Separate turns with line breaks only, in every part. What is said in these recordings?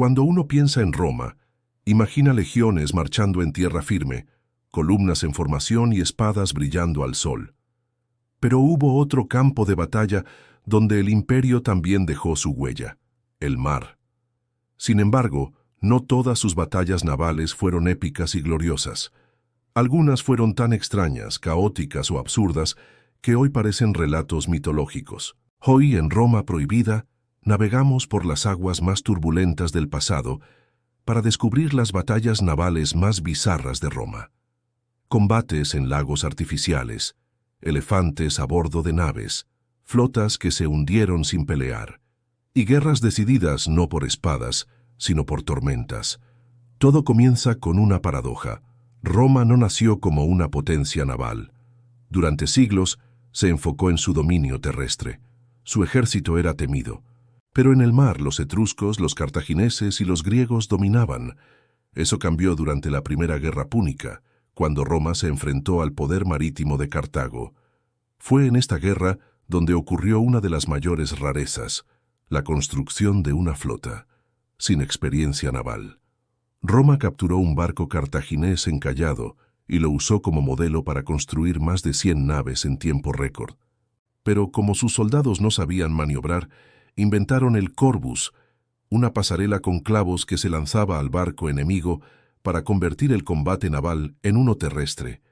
Cuando uno piensa en Roma, imagina legiones marchando en tierra firme, columnas en formación y espadas brillando al sol. Pero hubo otro campo de batalla donde el imperio también dejó su huella: el mar. Sin embargo, no todas sus batallas navales fueron épicas y gloriosas. Algunas fueron tan extrañas, caóticas o absurdas que hoy parecen relatos mitológicos. Hoy, en Roma prohibida, navegamos por las aguas más turbulentas del pasado para descubrir las batallas navales más bizarras de Roma. Combates en lagos artificiales, elefantes a bordo de naves, flotas que se hundieron sin pelear, y guerras decididas no por espadas, sino por tormentas. Todo comienza con una paradoja. Roma no nació como una potencia naval. Durante siglos se enfocó en su dominio terrestre. Su ejército era temido. Pero en el mar los etruscos, los cartagineses y los griegos dominaban. Eso cambió durante la Primera Guerra Púnica, cuando Roma se enfrentó al poder marítimo de Cartago. Fue en esta guerra donde ocurrió una de las mayores rarezas: la construcción de una flota, sin experiencia naval. Roma capturó un barco cartaginés encallado y lo usó como modelo para construir más de 100 naves en tiempo récord. Pero como sus soldados no sabían maniobrar, inventaron el Corvus, una pasarela con clavos que se lanzaba al barco enemigo para convertir el combate naval en uno terrestre.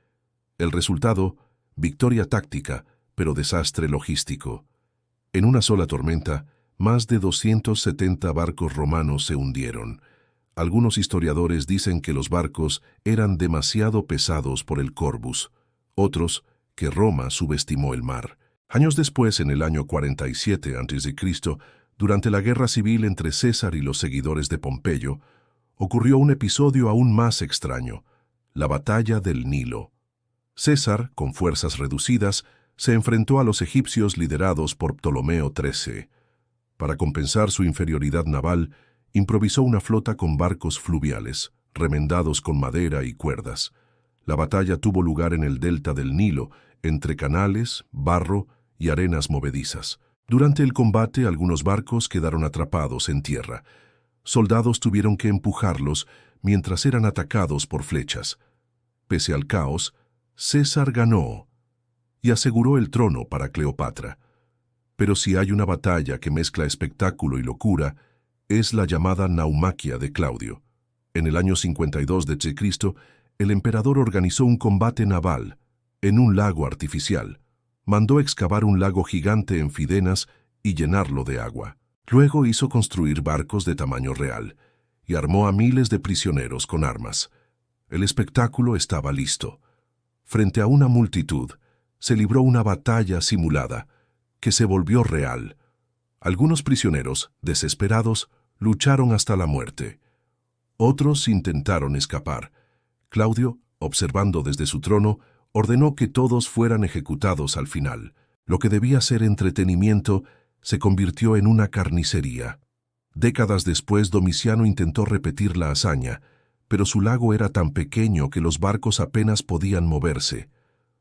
El resultado: victoria táctica, pero desastre logístico. En una sola tormenta, más de 270 barcos romanos se hundieron. Algunos historiadores dicen que los barcos eran demasiado pesados por el Corvus, otros que Roma subestimó el mar. Años después, en el año 47 a.C., durante la guerra civil entre César y los seguidores de Pompeyo, ocurrió un episodio aún más extraño: la batalla del Nilo. César, con fuerzas reducidas, se enfrentó a los egipcios liderados por Ptolomeo XIII. Para compensar su inferioridad naval, improvisó una flota con barcos fluviales, remendados con madera y cuerdas. La batalla tuvo lugar en el delta del Nilo, entre canales, barro y arenas movedizas. Durante el combate, algunos barcos quedaron atrapados en tierra. Soldados tuvieron que empujarlos mientras eran atacados por flechas. Pese al caos, César ganó y aseguró el trono para Cleopatra. Pero si hay una batalla que mezcla espectáculo y locura, es la llamada Naumaquia de Claudio. En el año 52 d.C., el emperador organizó un combate naval en un lago artificial. Mandó excavar un lago gigante en Fidenas y llenarlo de agua. Luego hizo construir barcos de tamaño real y armó a miles de prisioneros con armas. El espectáculo estaba listo. Frente a una multitud, se libró una batalla simulada que se volvió real. Algunos prisioneros, desesperados, lucharon hasta la muerte. Otros intentaron escapar. Claudio, observando desde su trono, ordenó que todos fueran ejecutados al final. Lo que debía ser entretenimiento se convirtió en una carnicería. Décadas después, Domiciano intentó repetir la hazaña, pero su lago era tan pequeño que los barcos apenas podían moverse.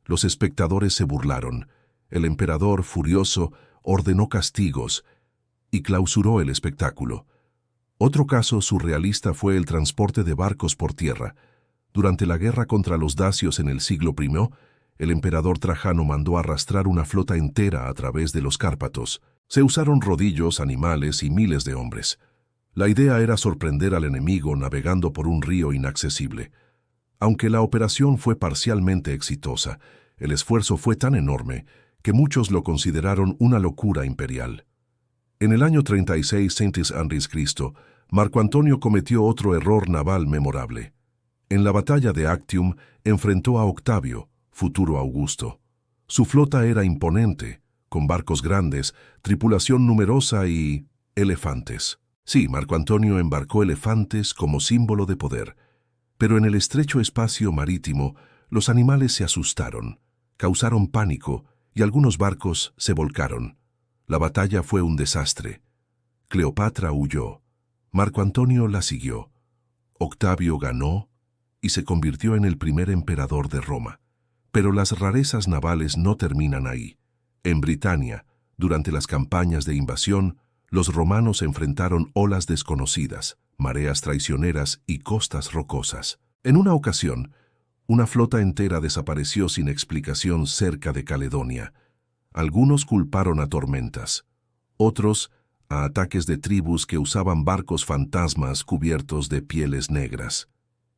Los espectadores se burlaron. El emperador, furioso, ordenó castigos y clausuró el espectáculo. Otro caso surrealista fue el transporte de barcos por tierra. Durante la guerra contra los dacios en el siglo I, el emperador Trajano mandó arrastrar una flota entera a través de los Cárpatos. Se usaron rodillos, animales y miles de hombres. La idea era sorprender al enemigo navegando por un río inaccesible. Aunque la operación fue parcialmente exitosa, el esfuerzo fue tan enorme que muchos lo consideraron una locura imperial. En el año 36 a.C., Marco Antonio cometió otro error naval memorable. En la batalla de Actium enfrentó a Octavio, futuro Augusto. Su flota era imponente, con barcos grandes, tripulación numerosa y elefantes. Sí, Marco Antonio embarcó elefantes como símbolo de poder, pero en el estrecho espacio marítimo los animales se asustaron, causaron pánico y algunos barcos se volcaron. La batalla fue un desastre. Cleopatra huyó. Marco Antonio la siguió. Octavio ganó y se convirtió en el primer emperador de Roma. Pero las rarezas navales no terminan ahí. En Britania, durante las campañas de invasión, Los romanos enfrentaron olas desconocidas, mareas traicioneras y costas rocosas. En una ocasión, una flota entera desapareció sin explicación cerca de Caledonia. Algunos culparon a tormentas, otros a ataques de tribus que usaban barcos fantasmas cubiertos de pieles negras.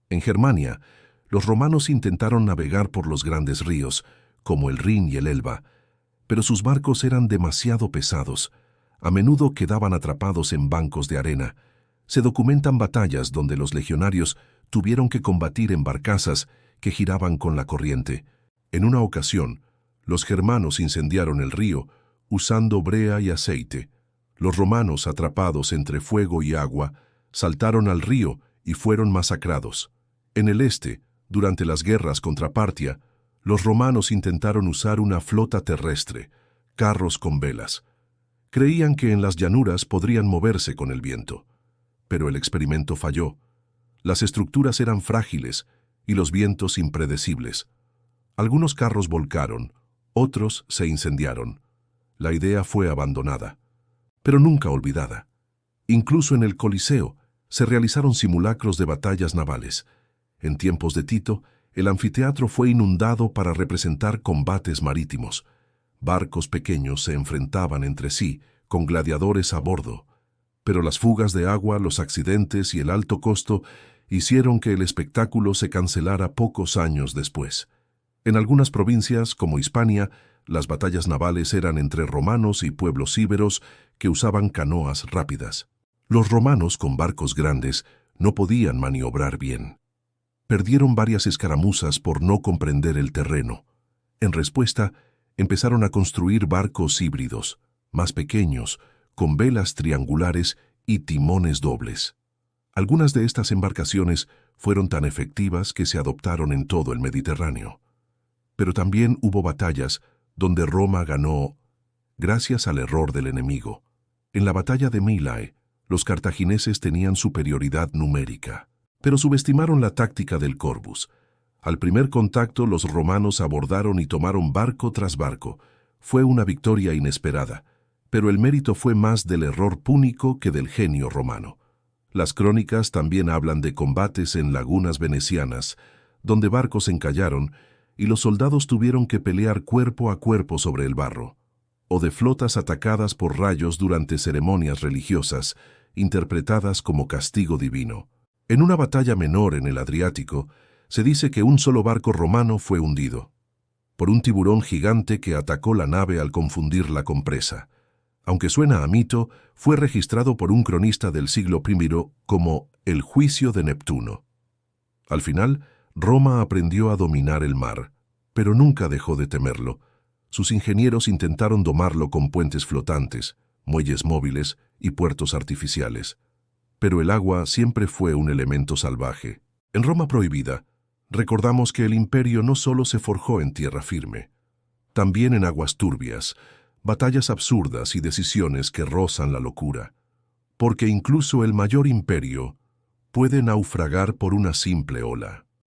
En Germania, los romanos intentaron navegar por los grandes ríos, como el Rin y el Elba, pero sus barcos eran demasiado pesados. A menudo quedaban atrapados en bancos de arena. Se documentan batallas donde los legionarios tuvieron que combatir en barcazas que giraban con la corriente. En una ocasión, los germanos incendiaron el río usando brea y aceite. Los romanos, atrapados entre fuego y agua, saltaron al río y fueron masacrados. En el este, durante las guerras contra Partia, los romanos intentaron usar una flota terrestre, carros con velas. Creían que en las llanuras podrían moverse con el viento. Pero el experimento falló. Las estructuras eran frágiles y los vientos impredecibles. Algunos carros volcaron, otros se incendiaron. La idea fue abandonada, pero nunca olvidada. Incluso en el Coliseo se realizaron simulacros de batallas navales. En tiempos de Tito, el anfiteatro fue inundado para representar combates marítimos. Barcos pequeños se enfrentaban entre sí, con gladiadores a bordo. Pero las fugas de agua, los accidentes y el alto costo hicieron que el espectáculo se cancelara pocos años después. En algunas provincias, como Hispania, las batallas navales eran entre romanos y pueblos íberos que usaban canoas rápidas. Los romanos, con barcos grandes, no podían maniobrar bien. Perdieron varias escaramuzas por no comprender el terreno. En respuesta, empezaron a construir barcos híbridos, más pequeños, con velas triangulares y timones dobles. Algunas de estas embarcaciones fueron tan efectivas que se adoptaron en todo el Mediterráneo. Pero también hubo batallas donde Roma ganó gracias al error del enemigo. En la batalla de Mylae, los cartagineses tenían superioridad numérica, pero subestimaron la táctica del Corvus. Al primer contacto, los romanos abordaron y tomaron barco tras barco. Fue una victoria inesperada, pero el mérito fue más del error púnico que del genio romano. Las crónicas también hablan de combates en lagunas venecianas, donde barcos encallaron y los soldados tuvieron que pelear cuerpo a cuerpo sobre el barro, o de flotas atacadas por rayos durante ceremonias religiosas, interpretadas como castigo divino. En una batalla menor en el Adriático, se dice que un solo barco romano fue hundido por un tiburón gigante que atacó la nave al confundirla con presa. Aunque suena a mito, fue registrado por un cronista del siglo I como el juicio de Neptuno. Al final, Roma aprendió a dominar el mar, pero nunca dejó de temerlo. Sus ingenieros intentaron domarlo con puentes flotantes, muelles móviles y puertos artificiales. Pero el agua siempre fue un elemento salvaje. En Roma prohibida, recordamos que el imperio no solo se forjó en tierra firme, también en aguas turbias, batallas absurdas y decisiones que rozan la locura. Porque incluso el mayor imperio puede naufragar por una simple ola.